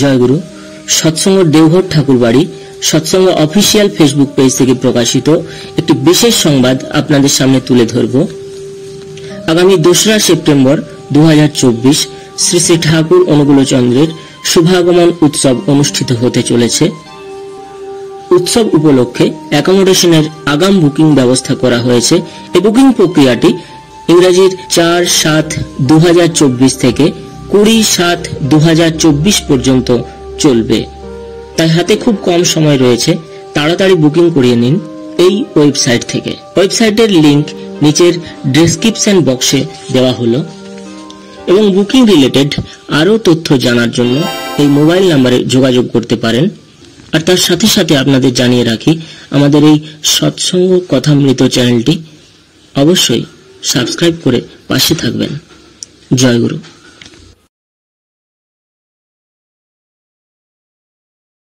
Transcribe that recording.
জয়গুরু। সৎসঙ্গ দেওঘর ঠাকুরবাড়ি সৎসঙ্গ official Facebook page থেকে প্রকাশিত একটি বিশেষ সংবাদ আপনাদের সামনে তুলে ধরব। আগামী 2রা সেপ্টেম্বর 2024 শ্রী শ্রী ঠাকুর অনুকূলচন্দ্রের শুভাগমন উৎসব অনুষ্ঠিত হতে চলেছে। উৎসব উপলক্ষে অ্যাকোমোডেশনের আগাম বুকিং ব্যবস্থা করা হয়েছে। এই বুকিং প্রক্রিয়াটি ইংরেজির 4/7/2024 থেকে 20/7/2024 পর্যন্ত চলবে। তাই হাতে খুব কম সময় রয়েছে, তাড়াতাড়ি বুকিং করিয়ে নিন এই ওয়েবসাইট থেকে। ওয়েবসাইটের লিংক নিচের ডেসক্রিপশন বক্সে দেওয়া হলো এবং বুকিং রিলেটেড আরো তথ্য জানার জন্য এই মোবাইল নম্বরে যোগাযোগ করতে পারেন। আর তার সাথে সাথে আপনাদের জানিয়ে রাখি, আমাদের এই সৎসঙ্গ কথামৃত চ্যানেলটি অবশ্যই সাবস্ক্রাইব করে পাশে থাকবেন। জয় গুরু।